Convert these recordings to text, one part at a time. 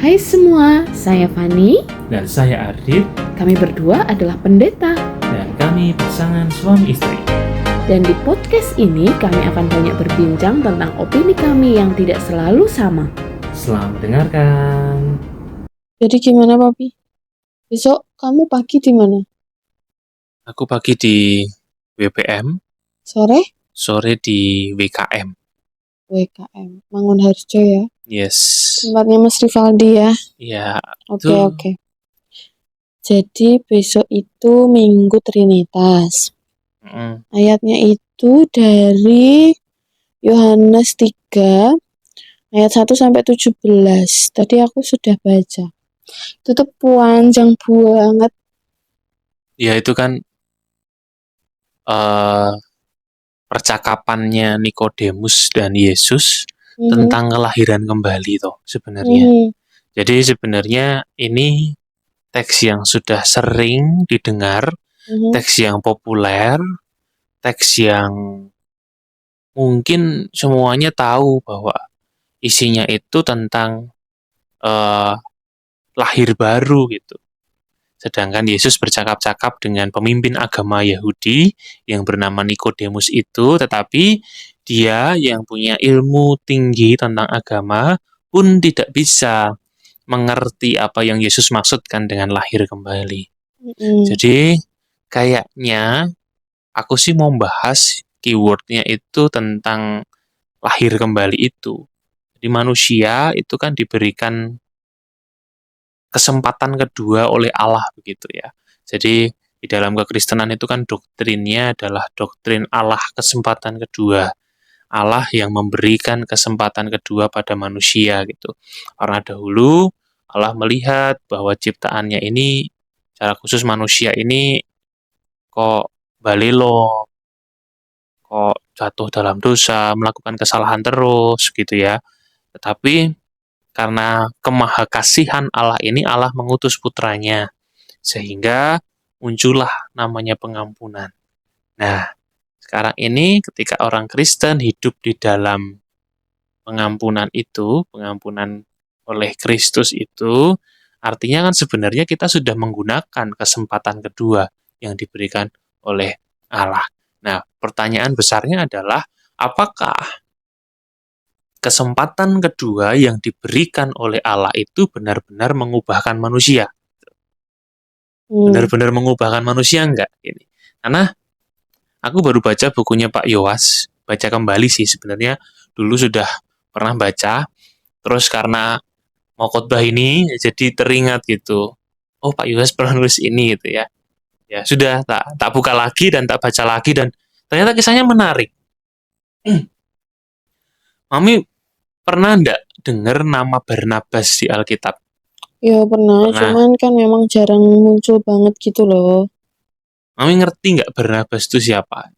Hai semua, saya Fani. Dan saya Ardit. Kami berdua adalah pendeta. Dan kami pasangan suami istri. Dan di podcast ini kami akan banyak berbincang tentang opini kami yang tidak selalu sama. Selamat mendengarkan. Jadi gimana, Papi? Besok kamu pagi di mana? Aku pagi di WPM, Sore di WKM. WKM, Mangunharjo ya. Yes. Tempatnya Mas Rivaldi ya. Iya. Oke. Jadi besok itu Minggu Trinitas. Ayatnya itu dari Yohanes 3 ayat 1 sampai 17. Tadi aku sudah baca. Itu tuh panjang banget. Ya itu kan percakapannya Nikodemus dan Yesus tentang kelahiran kembali toh sebenarnya. Jadi sebenarnya ini teks yang sudah sering didengar, teks yang populer, teks yang mungkin semuanya tahu bahwa isinya itu tentang lahir baru gitu. Sedangkan Yesus bercakap-cakap dengan pemimpin agama Yahudi yang bernama Nikodemus itu, tetapi dia yang punya ilmu tinggi tentang agama pun tidak bisa mengerti apa yang Yesus maksudkan dengan lahir kembali. Jadi kayaknya aku sih mau bahas keywordnya itu tentang lahir kembali itu. Jadi manusia itu kan diberikan kesempatan kedua oleh Allah begitu ya. Jadi di dalam kekristenan itu kan doktrinnya adalah doktrin Allah kesempatan kedua. Allah yang memberikan kesempatan kedua pada manusia gitu. Karena dahulu Allah melihat bahwa ciptaannya ini, secara khusus manusia ini kok balelo, kok jatuh dalam dosa, melakukan kesalahan terus gitu ya. Tetapi karena kemahakasihan Allah ini, Allah mengutus putranya, sehingga muncullah namanya pengampunan. Nah, sekarang ini ketika orang Kristen hidup di dalam pengampunan itu, pengampunan oleh Kristus itu, artinya kan sebenarnya kita sudah menggunakan kesempatan kedua yang diberikan oleh Allah. Nah, pertanyaan besarnya adalah, apakah kesempatan kedua yang diberikan oleh Allah itu benar-benar mengubahkan manusia? Benar-benar mengubahkan manusia enggak? Ini. Karena aku baru baca bukunya Pak Yowas, baca kembali sih sebenarnya, dulu sudah pernah baca, terus karena mau khotbah ini jadi teringat gitu. Oh, Pak Yowas pernah nulis ini gitu ya. Ya sudah, tak buka lagi dan tak baca lagi, dan ternyata kisahnya menarik. Mami pernah enggak dengar nama Barnabas di Alkitab? Ya pernah, cuman kan memang jarang muncul banget gitu loh. Mami ngerti nggak Barnabas itu siapa?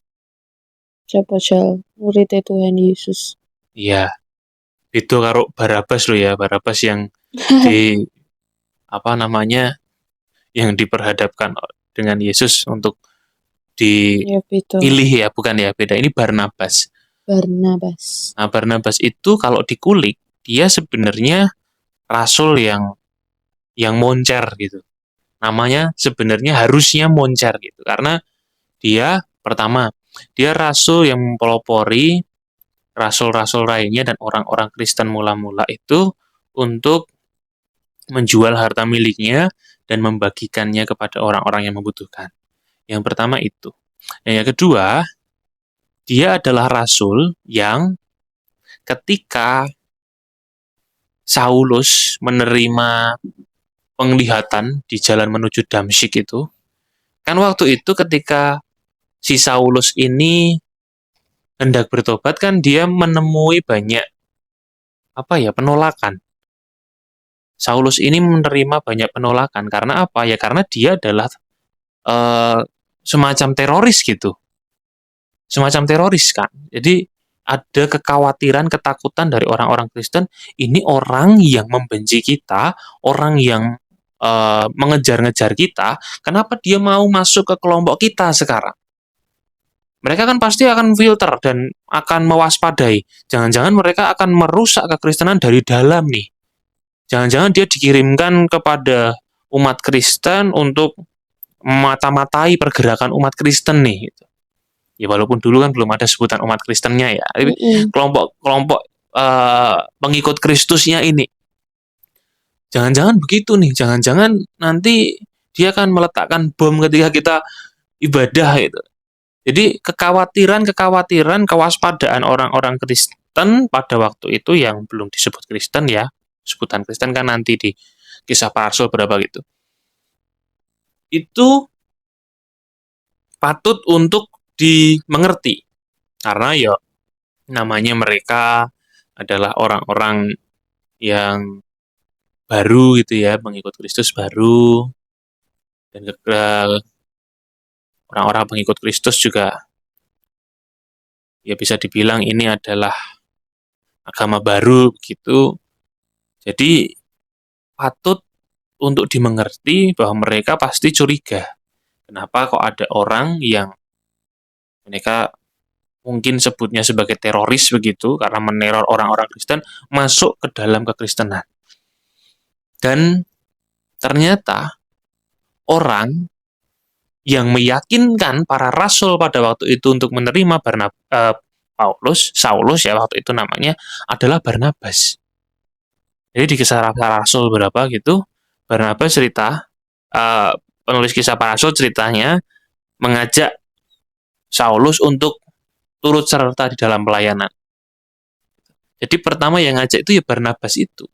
Siapa Jal? Muridnya Tuhan Yesus. Iya, itu karo Barabas loh ya, Barabas yang yang diperhadapkan dengan Yesus untuk dipilih ya, bukan ya, beda. Ini Barnabas. Nah, Barnabas itu kalau dikulik, dia sebenarnya rasul yang moncer gitu. Namanya sebenarnya harusnya moncer gitu, karena dia pertama, dia rasul yang mempelopori rasul-rasul lainnya dan orang-orang Kristen mula-mula itu untuk menjual harta miliknya dan membagikannya kepada orang-orang yang membutuhkan. Yang pertama itu. Yang kedua, dia adalah rasul yang ketika Saulus menerima penglihatan di jalan menuju Damsyik itu, kan waktu itu ketika si Saulus ini hendak bertobat, kan dia menemui banyak penolakan. Saulus ini menerima banyak penolakan karena apa? Ya karena dia adalah semacam teroris gitu. Semacam teroris kan. Jadi ada kekhawatiran, ketakutan dari orang-orang Kristen, ini orang yang membenci kita, orang yang mengejar-ngejar kita, kenapa dia mau masuk ke kelompok kita sekarang? Mereka kan pasti akan filter dan akan mewaspadai. Jangan-jangan mereka akan merusak kekristenan dari dalam nih. Jangan-jangan dia dikirimkan kepada umat Kristen untuk mata-matai pergerakan umat Kristen nih. Gitu. Ya walaupun dulu kan belum ada sebutan umat Kristennya ya, tapi kelompok-kelompok pengikut Kristusnya ini. Jangan-jangan begitu nih, jangan-jangan nanti dia akan meletakkan bom ketika kita ibadah itu. Jadi kekhawatiran, kewaspadaan orang-orang Kristen pada waktu itu yang belum disebut Kristen ya, sebutan Kristen kan nanti di Kisah Para Rasul berapa gitu. Itu patut untuk dimengerti karena ya namanya mereka adalah orang-orang yang baru gitu ya, pengikut Kristus baru, dan orang-orang pengikut Kristus juga ya bisa dibilang ini adalah agama baru gitu. Jadi patut untuk dimengerti bahwa mereka pasti curiga. Kenapa kok ada orang yang mereka mungkin sebutnya sebagai teroris begitu karena meneror orang-orang Kristen masuk ke dalam kekristenan. Dan ternyata orang yang meyakinkan para rasul pada waktu itu untuk menerima Saulus ya waktu itu namanya, adalah Barnabas. Jadi di Kisah Para Rasul berapa gitu, Barnabas cerita, penulis Kisah Para Rasul ceritanya mengajak Saulus untuk turut serta di dalam pelayanan. Jadi pertama yang ngajak itu ya Barnabas itu.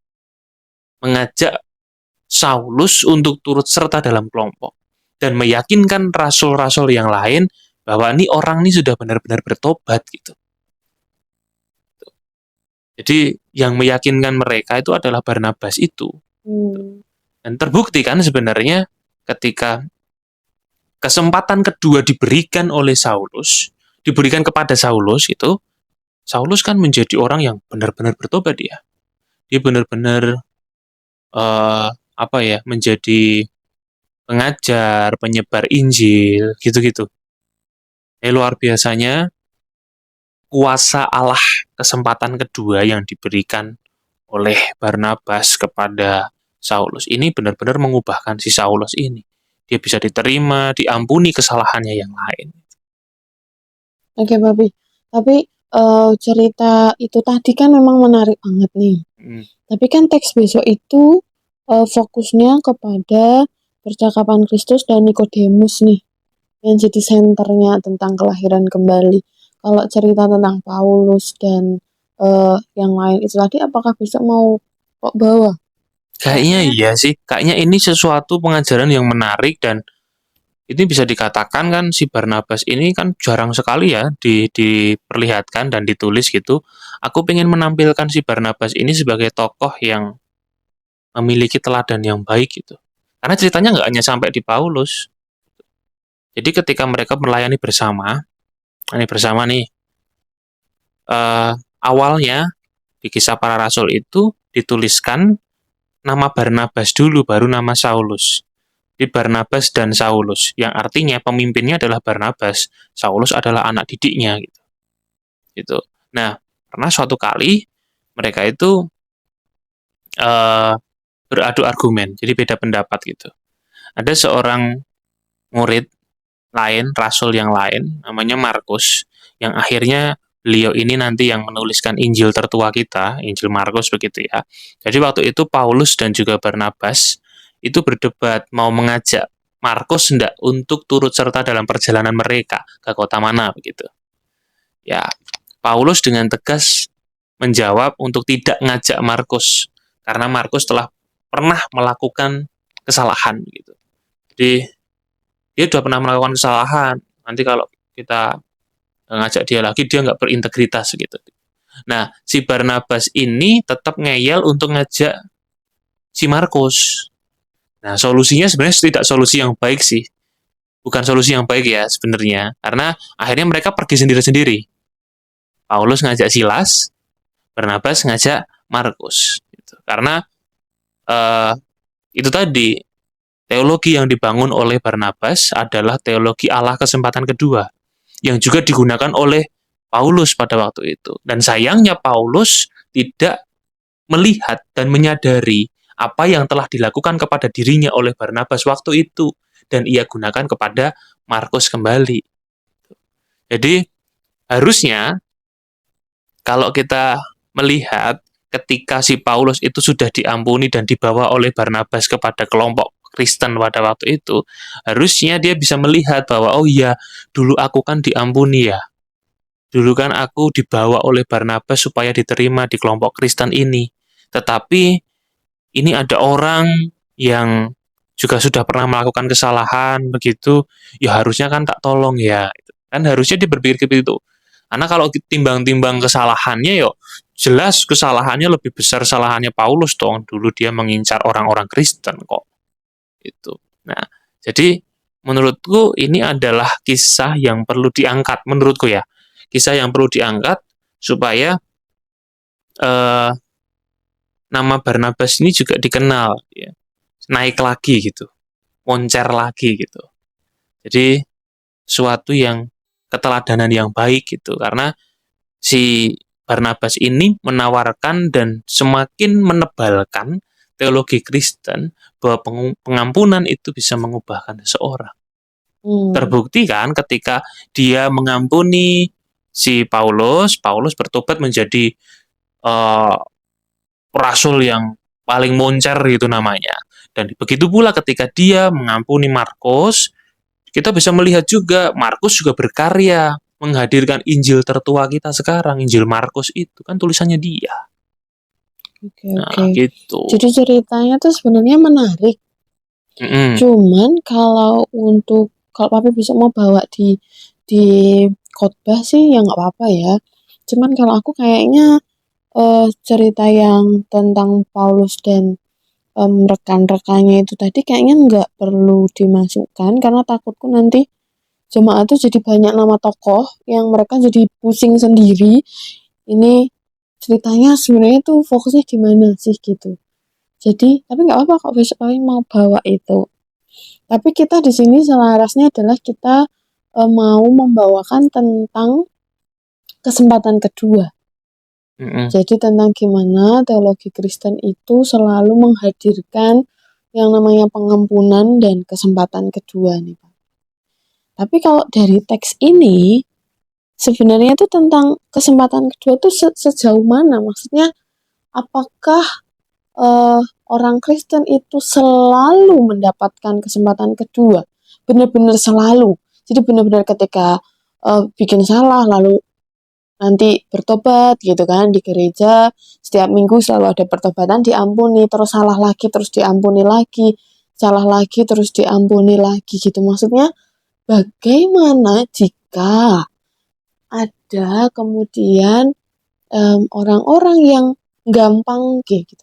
Mengajak Saulus untuk turut serta dalam kelompok. Dan meyakinkan rasul-rasul yang lain bahwa ini orang ini sudah benar-benar bertobat gitu. Jadi yang meyakinkan mereka itu adalah Barnabas itu. Dan terbukti kan sebenarnya ketika kesempatan kedua diberikan oleh Saulus, diberikan kepada Saulus itu, Saulus kan menjadi orang yang benar-benar bertobat dia. Dia benar-benar menjadi pengajar, penyebar Injil, gitu-gitu. Luar biasanya kuasa Allah kesempatan kedua yang diberikan oleh Barnabas kepada Saulus ini benar-benar mengubahkan si Saulus ini. Dia bisa diterima, diampuni kesalahannya yang lain. Oke, Papi. Tapi cerita itu tadi kan memang menarik banget nih. Tapi kan teks besok itu fokusnya kepada percakapan Kristus dan Nikodemus nih, yang jadi senternya tentang kelahiran kembali. Kalau cerita tentang Paulus dan yang lain itu tadi, apakah besok mau kok bawa? Kayaknya iya sih. Kayaknya ini sesuatu pengajaran yang menarik dan ini bisa dikatakan kan si Barnabas ini kan jarang sekali ya diperlihatkan dan ditulis gitu. Aku pengen menampilkan si Barnabas ini sebagai tokoh yang memiliki teladan yang baik gitu. Karena ceritanya nggak hanya sampai di Paulus. Jadi ketika mereka melayani bersama nih, awalnya di Kisah Para Rasul itu dituliskan nama Barnabas dulu, baru nama Saulus. Di Barnabas dan Saulus, yang artinya pemimpinnya adalah Barnabas, Saulus adalah anak didiknya gitu. Nah, pernah suatu kali mereka itu beradu argumen, jadi beda pendapat gitu. Ada seorang murid lain, rasul yang lain, namanya Markus, yang akhirnya beliau ini nanti yang menuliskan Injil tertua kita, Injil Markus begitu ya. Jadi waktu itu Paulus dan juga Barnabas itu berdebat mau mengajak Markus hendak untuk turut serta dalam perjalanan mereka ke kota mana begitu. Ya, Paulus dengan tegas menjawab untuk tidak ngajak Markus karena Markus telah pernah melakukan kesalahan gitu. Jadi dia sudah pernah melakukan kesalahan. Nanti kalau kita ngajak dia lagi dia nggak berintegritas gitu. Nah, si Barnabas ini tetap ngeyel untuk ngajak si Markus. Nah, solusinya sebenarnya tidak solusi yang baik sih. Bukan solusi yang baik ya sebenarnya. Karena akhirnya mereka pergi sendiri-sendiri. Paulus ngajak Silas, Barnabas ngajak Markus. Gitu. Karena itu tadi, teologi yang dibangun oleh Barnabas adalah teologi Allah kesempatan kedua. Yang juga digunakan oleh Paulus pada waktu itu. Dan sayangnya Paulus tidak melihat dan menyadari apa yang telah dilakukan kepada dirinya oleh Barnabas waktu itu, dan ia gunakan kepada Markus kembali. Jadi harusnya kalau kita melihat ketika si Paulus itu sudah diampuni dan dibawa oleh Barnabas kepada kelompok Kristen pada waktu itu, harusnya dia bisa melihat bahwa oh iya, dulu aku kan diampuni ya. Dulu kan aku dibawa oleh Barnabas supaya diterima di kelompok Kristen ini. Tetapi ini ada orang yang juga sudah pernah melakukan kesalahan begitu, ya harusnya kan tak tolong ya. Kan harusnya dia berpikir begitu. Karena kalau timbang-timbang kesalahannya, yo jelas kesalahannya lebih besar kesalahannya Paulus dong. Dulu dia mengincar orang-orang Kristen kok. Itu. Nah, jadi menurutku ini adalah kisah yang perlu diangkat. Menurutku ya, kisah yang perlu diangkat supaya eh, nama Barnabas ini juga dikenal, ya, naik lagi gitu, moncer lagi gitu. Jadi suatu yang keteladanan yang baik gitu, karena si Barnabas ini menawarkan dan semakin menebalkan teologi Kristen bahwa pengampunan itu bisa mengubahkan seseorang. Terbukti kan ketika dia mengampuni si Paulus, Paulus bertobat menjadi rasul yang paling moncer gitu namanya. Dan begitu pula ketika dia mengampuni Markus, kita bisa melihat juga Markus juga berkarya menghadirkan Injil tertua kita sekarang, Injil Markus itu kan tulisannya dia. Oke. Gitu. Jadi ceritanya tuh sebenarnya menarik. Cuman kalau Papi bisa mau bawa di khotbah sih ya nggak apa-apa ya. Cuman kalau aku kayaknya cerita yang tentang Paulus dan rekan-rekannya itu tadi kayaknya nggak perlu dimasukkan karena takutku nanti jemaat tuh jadi banyak nama tokoh yang mereka jadi pusing sendiri. Ini ceritanya sebenarnya tuh fokusnya di mana sih gitu. Jadi tapi nggak apa-apa kok besok kalian mau bawa itu. Tapi kita di sini selarasnya adalah kita mau membawakan tentang kesempatan kedua. Jadi tentang gimana teologi Kristen itu selalu menghadirkan yang namanya pengampunan dan kesempatan kedua nih Pak. Tapi kalau dari teks ini sebenarnya itu tentang kesempatan kedua itu sejauh mana? Maksudnya apakah orang Kristen itu selalu mendapatkan kesempatan kedua? Benar-benar selalu. Jadi benar-benar ketika bikin salah lalu nanti bertobat gitu kan di gereja, setiap minggu selalu ada pertobatan, diampuni, terus salah lagi terus diampuni lagi, salah lagi terus diampuni lagi gitu. Maksudnya bagaimana jika ada kemudian orang-orang yang gampang gitu.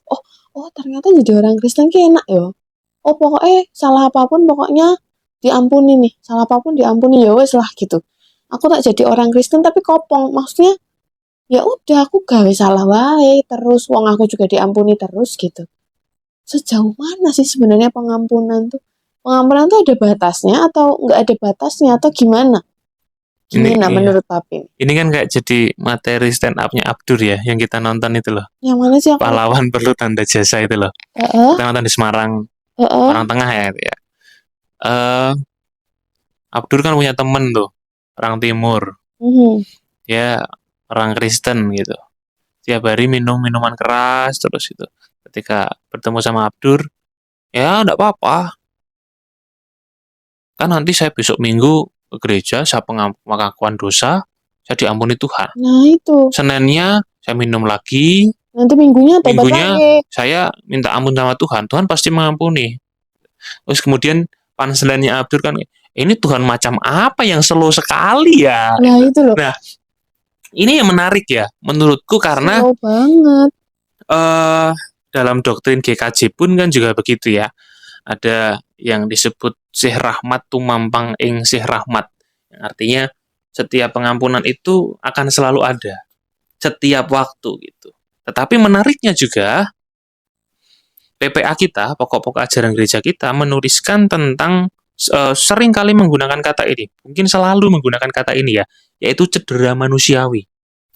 Oh ternyata jadi orang Kristen ki enak ya. Oh pokoknya salah apapun pokoknya diampuni nih, salah apapun diampuni ya wes lah gitu. Aku tak jadi orang Kristen tapi kopong, maksudnya ya udah aku gawe salah wae terus wong aku juga diampuni terus gitu. Sejauh mana sih sebenarnya pengampunan tuh? Pengampunan tuh ada batasnya atau nggak ada batasnya atau gimana? Gimana menurut Papi? Ini kan kayak jadi materi stand up-nya Abdur ya, yang kita nonton itu loh. Yang mana sih? Pahlawan perlu tanda jasa itu loh. Kita nonton di Semarang, Semarang Tengah ya itu ya. Abdur kan punya temen tuh, orang Timur. Ya, orang Kristen gitu. Tiap hari minum minuman keras terus itu. Ketika bertemu sama Abdur, ya enggak apa-apa. Kan nanti saya besok minggu ke gereja, saya pengakuan dosa, saya diampuni Tuhan. Nah itu. Seninnya saya minum lagi. Nanti minggunya lagi. Saya minta ampun sama Tuhan. Tuhan pasti mengampuni. Terus kemudian punchline-nya Abdur kan, ini Tuhan macam apa yang slow sekali ya? Nah itu loh. Nah, ini yang menarik ya menurutku karena slow banget. Dalam doktrin GKJ pun kan juga begitu ya. Ada yang disebut Sih Rahmat tumampang ing Sih Rahmat. Artinya setiap pengampunan itu akan selalu ada. Setiap waktu gitu. Tetapi menariknya juga PPA kita, pokok-pokok ajaran gereja kita menuliskan tentang sering kali menggunakan kata ini. Mungkin selalu menggunakan kata ini ya, yaitu cedera manusiawi.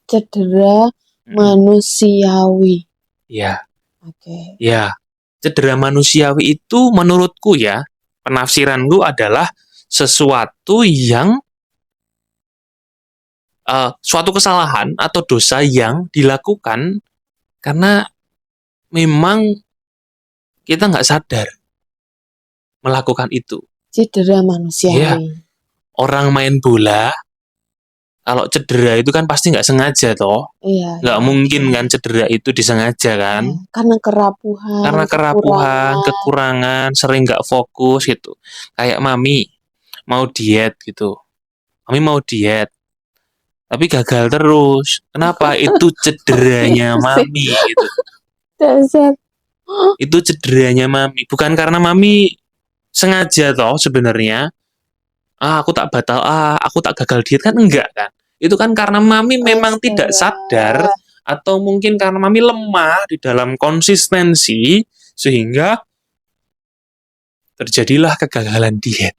Cedera manusiawi. Ya. Oke. Ya. cedera manusiawi itu menurutku ya, penafsiranku adalah sesuatu yang suatu kesalahan atau dosa yang dilakukan karena memang kita nggak sadar melakukan itu. Cedera Iya, manusiawi. orang main bola, kalau cedera itu kan pasti nggak sengaja toh. Iya, Nggak iya, mungkin betul. kan cedera itu disengaja kan. Iya, karena kerapuhan, Karena kerapuhan, kekurangan. kekurangan, sering nggak fokus gitu. Kayak mami mau diet gitu. Mami mau diet, tapi gagal terus. Kenapa? Itu cederanya Itu sih mami gitu. dasar. Itu cederanya mami. Bukan karena mami sengaja toh sebenarnya. Aku tak batal, aku tak gagal diet kan enggak kan. Itu kan karena mami memang tidak sadar Astaga. atau mungkin karena mami lemah di dalam konsistensi sehingga terjadilah kegagalan diet.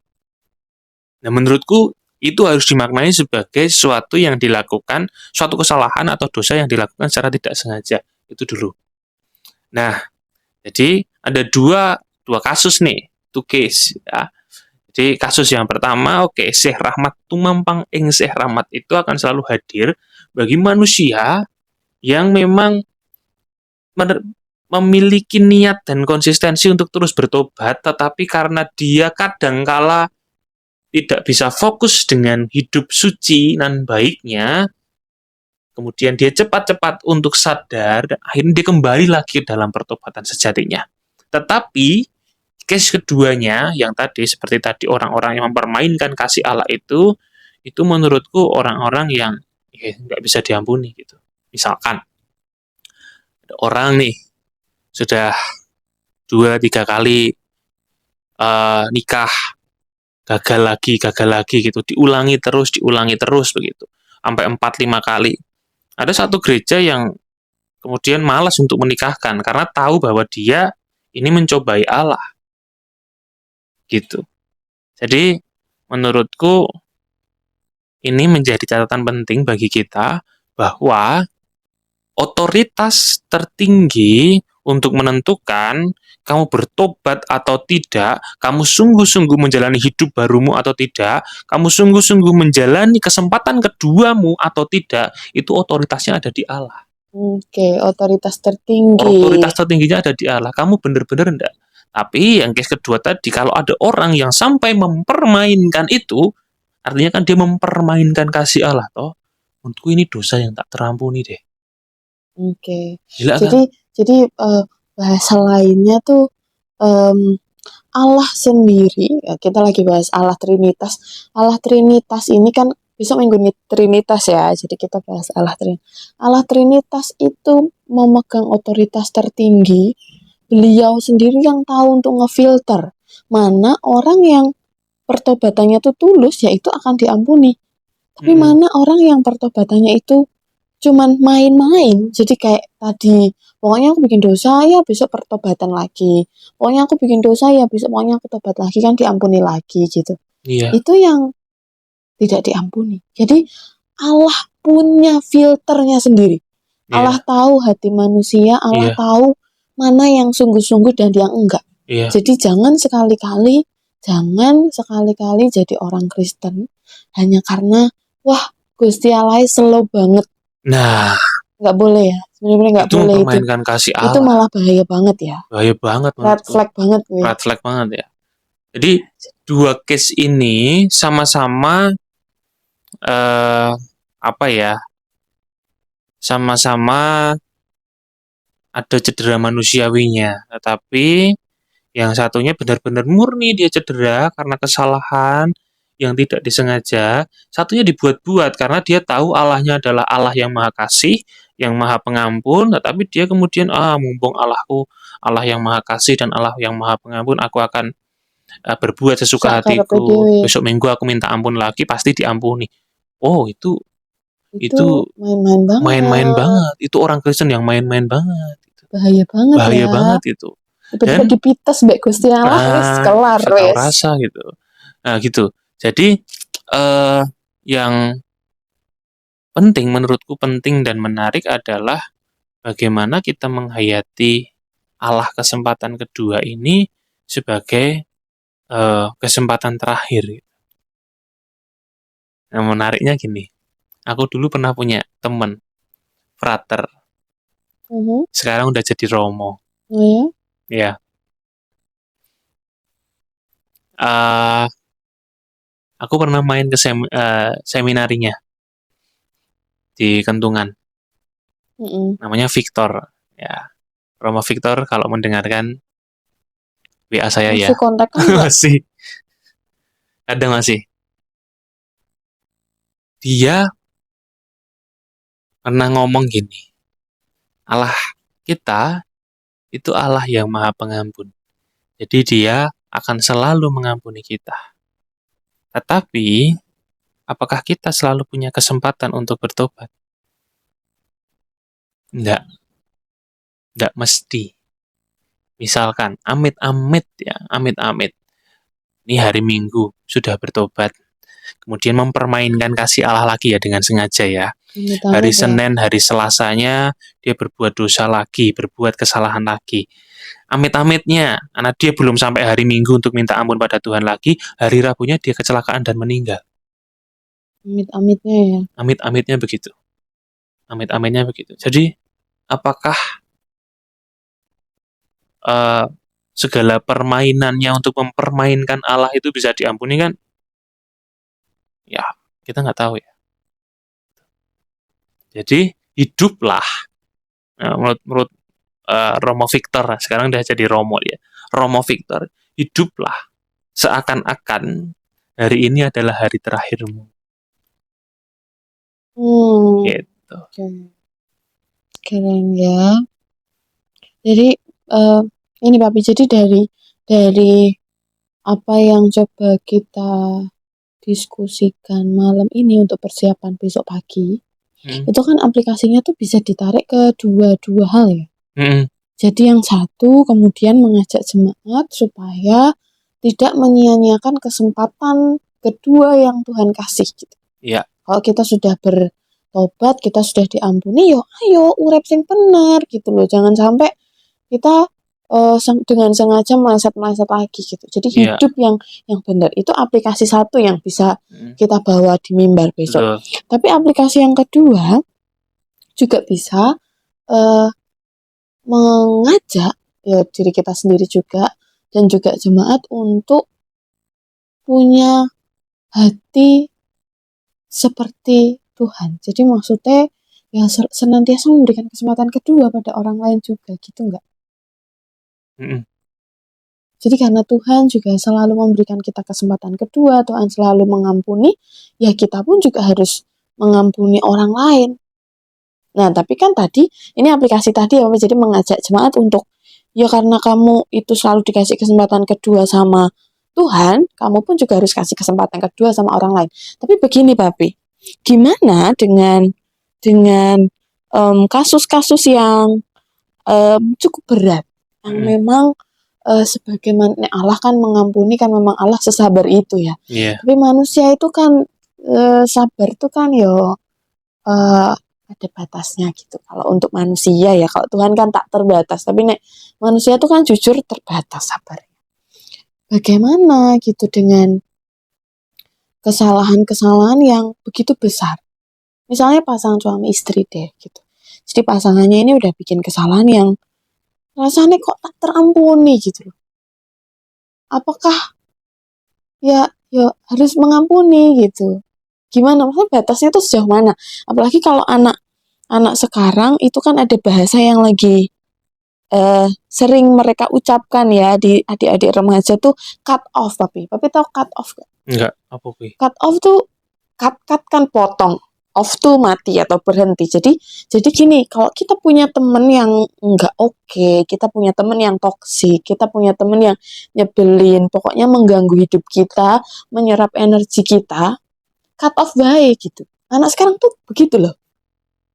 Nah, menurutku itu harus dimaknai sebagai sesuatu yang dilakukan, suatu kesalahan atau dosa yang dilakukan secara tidak sengaja. Itu dulu. Nah, jadi ada dua kasus nih, two case ya. Jadi kasus yang pertama, oke, Syekh Rahmat tumampang ing Syekh Rahmat itu akan selalu hadir bagi manusia yang memang memiliki niat dan konsistensi untuk terus bertobat, tetapi karena dia kadangkala tidak bisa fokus dengan hidup suci dan baiknya, kemudian dia cepat-cepat untuk sadar, dan akhirnya dia kembali lagi dalam pertobatan sejatinya. Tetapi case keduanya yang tadi seperti tadi orang-orang yang mempermainkan kasih Allah itu menurutku orang-orang yang nggak bisa diampuni gitu. Misalkan ada orang nih sudah 2-3 kali nikah, gagal lagi gitu, diulangi terus begitu, sampai 4-5 kali. Ada satu gereja yang kemudian malas untuk menikahkan karena tahu bahwa dia ini mencobai Allah gitu. Jadi menurutku ini menjadi catatan penting bagi kita bahwa otoritas tertinggi untuk menentukan kamu bertobat atau tidak, kamu sungguh-sungguh menjalani hidup barumu atau tidak, kamu sungguh-sungguh menjalani kesempatan keduamu atau tidak, itu otoritasnya ada di Allah. Oke, otoritas tertinggi. Otoritas tertingginya ada di Allah. Kamu benar-benar enggak. Tapi yang case kedua tadi, kalau ada orang yang sampai mempermainkan itu, artinya kan dia mempermainkan kasih Allah toh. Menurutku ini dosa yang tak terampuni deh. Oke. Gila kan? Jadi bahasa lainnya tuh Allah sendiri, ya, kita lagi bahas Allah Trinitas. Allah Trinitas ini kan besok minggu Trinitas ya, jadi kita bahas Allah Trinitas. Allah Trinitas itu memegang otoritas tertinggi. Beliau sendiri yang tahu untuk ngefilter mana orang yang pertobatannya tuh tulus, yaitu akan diampuni. Tapi mana orang yang pertobatannya itu cuman main-main, jadi kayak tadi, pokoknya aku bikin dosa ya besok pertobatan lagi, pokoknya aku bikin dosa ya besok pokoknya aku tobat lagi kan diampuni lagi gitu. Iya. Itu yang tidak diampuni. Jadi Allah punya filternya sendiri. Iya. Allah tahu hati manusia, Allah Iya. tahu mana yang sungguh-sungguh dan yang enggak. Iya. Jadi jangan sekali-kali jadi orang Kristen hanya karena wah Gusti Allah slow banget. Nah, nggak boleh ya, sebenarnya nggak itu boleh itu. mempermainkan kasih Allah. Itu malah bahaya banget ya. Bahaya banget Red menurutku. flag banget gue. Red flag banget ya. Jadi dua case ini sama-sama apa ya? Sama-sama ada cedera manusiawinya, tetapi yang satunya benar-benar murni dia cedera karena kesalahan yang tidak disengaja, satunya dibuat-buat karena dia tahu Allahnya adalah Allah yang Maha Kasih, yang Maha Pengampun, tetapi dia kemudian mumpung Allahku Allah yang Maha Kasih dan Allah yang Maha Pengampun, aku akan berbuat sesuka hatiku. Besok minggu aku minta ampun lagi, pasti diampuni. Oh, itu main-main banget. Main-main banget. Itu orang Kristen yang main-main banget. Bahaya banget ya. Bahaya banget itu. Tiba-tiba dipites mbak Gusti Allah, kelar wes. Rasa gitu. Nah, gitu. Jadi yang penting menurutku penting dan menarik adalah bagaimana kita menghayati Allah kesempatan kedua ini sebagai kesempatan terakhir. Nah, menariknya gini, aku dulu pernah punya teman, frater, sekarang udah jadi romo. Oh ya? Ya, eh, aku pernah main ke seminarinya di Kentungan, namanya Victor. Ya, Romo Victor kalau mendengarkan WA saya Masih ya. kontak kan nggak? Masih, ada masih. Dia pernah ngomong gini, Allah kita itu Allah yang Maha Pengampun. Jadi dia akan selalu mengampuni kita. Tetapi, apakah kita selalu punya kesempatan untuk bertobat? Enggak mesti. Misalkan, amit-amit ya, amit-amit. Ini hari Minggu, sudah bertobat. Kemudian mempermainkan kasih Allah lagi ya dengan sengaja ya. Hari Senin, hari Selasanya, dia berbuat dosa lagi, berbuat kesalahan lagi. Amit-amitnya, karena dia belum sampai hari Minggu untuk minta ampun pada Tuhan lagi, hari Rabunya dia kecelakaan dan meninggal. Amit-amitnya ya. Amit-amitnya begitu. Amit-amitnya begitu. Jadi, apakah segala permainannya untuk mempermainkan Allah itu bisa diampuni kan? Ya, kita nggak tahu ya. Jadi, hiduplah. Nah, menurut Romo Victor, sekarang udah jadi Romo ya. Romo Victor, hiduplah seakan-akan hari ini adalah hari terakhirmu. Gitu. Keren ya. Jadi ini Papi, jadi dari apa yang coba kita diskusikan malam ini untuk persiapan besok pagi, itu kan aplikasinya tuh bisa ditarik ke dua hal ya. Jadi yang satu kemudian mengajak jemaat supaya tidak menyia-nyiakan kesempatan kedua yang Tuhan kasih gitu. Iya. Kalau kita sudah bertobat, kita sudah diampuni, ayo urep sing benar gitu loh. Jangan sampai kita dengan sengaja meleset lagi gitu. Jadi hidup yang benar itu aplikasi satu yang bisa kita bawa di mimbar besok. Tapi aplikasi yang kedua juga bisa mengajak ya diri kita sendiri juga dan juga jemaat untuk punya hati seperti Tuhan. Jadi maksudnya ya senantiasa memberikan kesempatan kedua pada orang lain juga gitu enggak? Jadi karena Tuhan juga selalu memberikan kita kesempatan kedua, Tuhan selalu mengampuni, ya kita pun juga harus mengampuni orang lain. Nah, tapi kan tadi, ini aplikasi tadi ya, jadi mengajak jemaat untuk, ya karena kamu itu selalu dikasih kesempatan kedua sama Tuhan, kamu pun juga harus kasih kesempatan kedua sama orang lain. Tapi begini, Papi, gimana dengan kasus-kasus yang cukup berat, yang memang sebagaimana Allah kan mengampuni, kan memang Allah sesabar itu ya. Tapi manusia itu kan sabar itu kan ada batasnya gitu. Kalau untuk manusia ya, kalau Tuhan kan tak terbatas. Tapi manusia itu kan jujur terbatas sabarnya. Bagaimana gitu dengan kesalahan-kesalahan yang begitu besar? Misalnya pasangan suami istri deh gitu. Jadi pasangannya ini udah bikin kesalahan yang rasanya kok tak terampuni gitu loh. Apakah ya harus mengampuni gitu? Gimana? Maksudnya batasnya tuh sejauh mana? Apalagi kalau anak sekarang itu kan ada bahasa yang lagi sering mereka ucapkan ya di adik-adik remaja tuh cut off, Papi tahu cut off gak? Enggak, apa Pi? Cut off tuh cut kan potong, off tuh mati atau berhenti. Jadi gini, kalau kita punya temen yang nggak oke, kita punya temen yang toksik, kita punya temen yang nyebelin, pokoknya mengganggu hidup kita, menyerap energi kita, cut off baik gitu. Anak sekarang tuh begitu loh.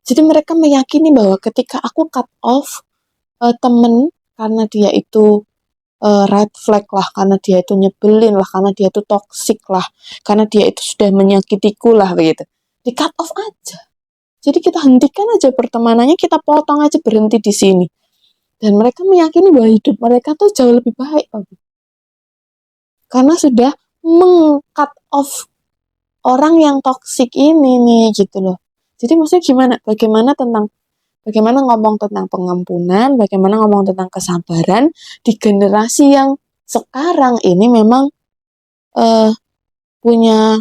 Jadi mereka meyakini bahwa ketika aku cut off temen karena dia itu red flag lah, karena dia itu nyebelin lah, karena dia itu toksik lah, karena dia itu sudah menyakitiku lah begitu. Di cut off aja. Jadi kita hentikan aja pertemanannya, kita potong aja, berhenti di sini. Dan mereka meyakini bahwa hidup mereka tuh jauh lebih baik, Papi. Karena sudah meng-cut off orang yang toksik ini nih gitu loh. Jadi maksudnya gimana? Bagaimana ngomong tentang pengampunan, bagaimana ngomong tentang kesabaran di generasi yang sekarang ini memang punya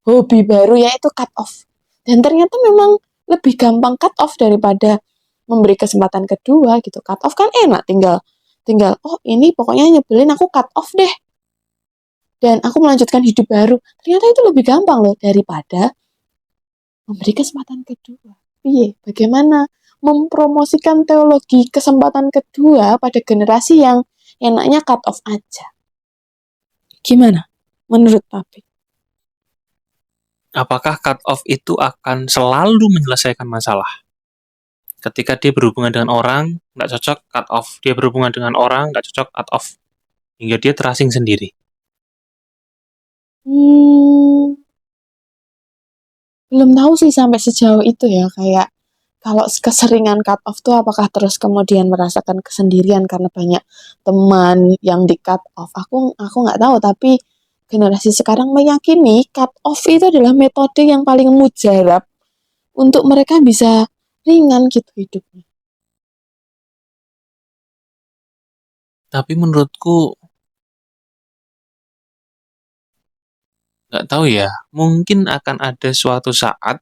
hobi baru yaitu cut off. Dan ternyata memang lebih gampang cut off daripada memberi kesempatan kedua gitu. Cut off kan enak, tinggal oh ini pokoknya nyebelin, aku cut off deh. Dan aku melanjutkan hidup baru. Ternyata itu lebih gampang loh daripada memberi kesempatan kedua. Iya, bagaimana mempromosikan teologi kesempatan kedua pada generasi yang enaknya cut off aja. Gimana menurut Papi? Apakah cut off itu akan selalu menyelesaikan masalah? Ketika dia berhubungan dengan orang, nggak cocok, cut off. Dia berhubungan dengan orang, nggak cocok, cut off. Hingga dia terasing sendiri. Belum tahu sih sampai sejauh itu ya, kayak kalau keseringan cut off tuh apakah terus kemudian merasakan kesendirian karena banyak teman yang di cut off. Aku nggak tahu, tapi generasi sekarang meyakini cut off itu adalah metode yang paling mujarab untuk mereka bisa ringan gitu hidupnya. Tapi menurutku, nggak tahu ya, mungkin akan ada suatu saat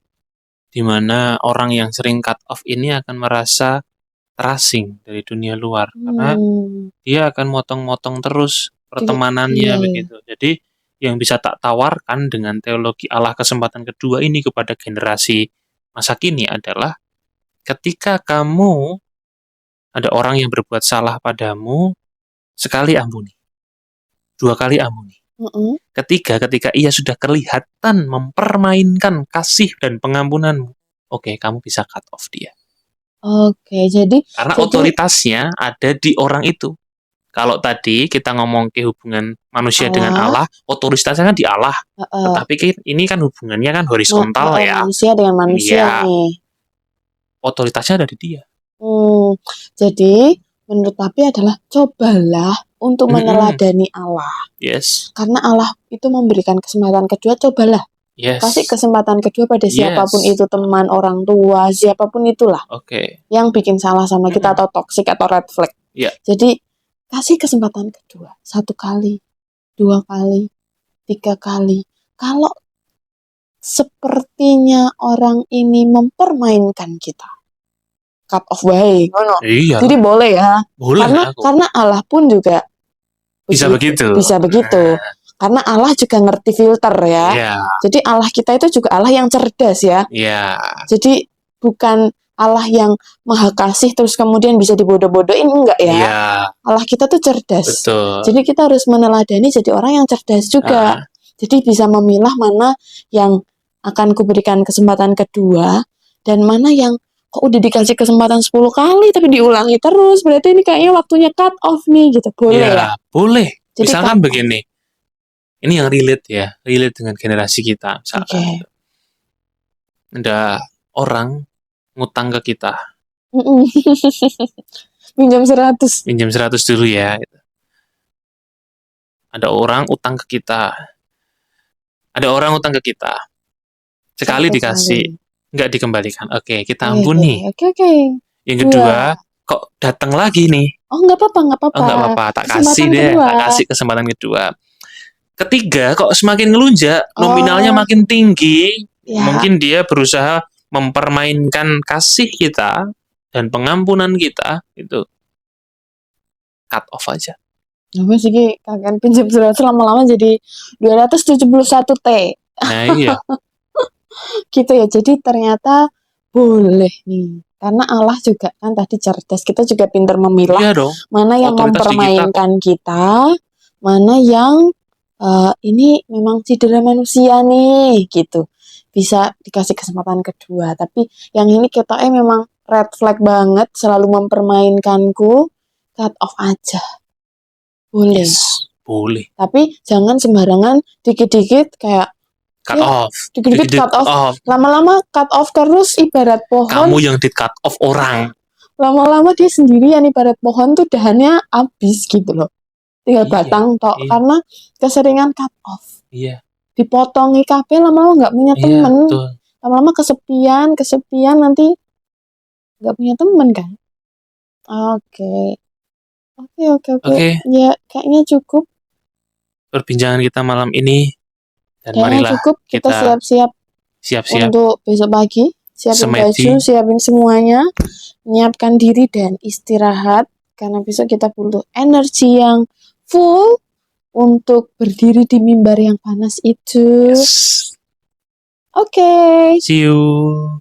di mana orang yang sering cut off ini akan merasa terasing dari dunia luar. Karena dia akan motong-motong terus pertemanannya begitu. Jadi yang bisa tak tawarkan dengan teologi Allah kesempatan kedua ini kepada generasi masa kini adalah ketika kamu ada orang yang berbuat salah padamu, sekali ampuni, 2 kali ampuni. Ketika ia sudah kelihatan mempermainkan kasih dan pengampunanmu, oke, kamu bisa cut off dia. Oke, jadi karena otoritasnya ada di orang itu. Kalau tadi kita ngomong ke hubungan manusia dengan Allah, otoritasnya kan di Allah. Tetapi ini kan hubungannya kan horizontal ya. Manusia dengan manusia nih. Otoritasnya ada di dia. Jadi menurut Papi adalah cobalah untuk meneladani Allah. Yes. Karena Allah itu memberikan kesempatan kedua, cobalah. Yes. Kasih kesempatan kedua pada siapapun itu, teman, orang tua, siapapun itulah. Yang bikin salah sama kita atau toksik atau red flag. Jadi kasih kesempatan kedua, 1 kali, 2 kali, 3 kali. Kalau sepertinya orang ini mempermainkan kita, cut off baik. Iya. Jadi boleh ya. Boleh. Karena Allah pun juga bisa begitu. Karena Allah juga ngerti filter ya. Jadi Allah kita itu juga Allah yang cerdas ya. Jadi bukan Allah yang maha kasih terus kemudian bisa dibodoh-bodohin, enggak ya. Allah kita tuh cerdas. Betul. Jadi kita harus meneladani jadi orang yang cerdas juga. Jadi bisa memilah mana yang akan kuberikan kesempatan kedua dan mana yang kok udah dikasih kesempatan 10 kali tapi diulangi terus, berarti ini kayaknya waktunya cut off nih gitu. Boleh ya? Boleh. Jadi misalkan begini, ini yang relate dengan generasi kita. Misalkan ada orang ngutang ke kita. Pinjam 100 dulu ya. Ada orang utang ke kita. Sekali dikasih, nggak dikembalikan. Oke, kita ampuni. Oke. Yang kedua, kok datang lagi nih? Oh, nggak apa-apa. Tak kasih kesempatan kedua. Ketiga, kok semakin ngelunjak, nominalnya makin tinggi. Mungkin dia berusaha mempermainkan kasih kita dan pengampunan kita, itu cut off aja. Apa sih kalian pinjam 100 lama-lama jadi 271 T. Nah iya. Gitu ya, jadi ternyata boleh nih. Karena Allah juga kan tadi cerdas, kita juga pintar memilah mana yang mempermainkan kita, mana yang ini memang cedera manusia nih, gitu. Bisa dikasih kesempatan kedua. Tapi yang ini ketoknya memang red flag banget, selalu mempermainkanku, cut off aja. Boleh. Yes, boleh. Tapi jangan sembarangan dikit-dikit kayak cut off. Dikit-dikit cut off. Lama-lama cut off terus ibarat pohon. Kamu yang di cut off orang. lama-lama dia sendirian ibarat pohon tuh dahannya habis gitu loh. Tinggal Iya, batang tok iya. karena keseringan cut off. Iya, Dipotongi kabeh lama-lama nggak punya iya, temen. betul. Lama-lama kesepian nanti nggak punya temen kan. Oke. Oke, Ya kayaknya cukup. perbincangan kita malam ini. Dan Kayaknya marilah cukup. Kita kita siap-siap siap-siap untuk besok pagi. Siapin semedi. baju, siapin semuanya. Menyiapkan diri dan istirahat. Karena besok kita butuh energi yang full untuk berdiri di mimbar yang panas itu. Yes. Oke. See you.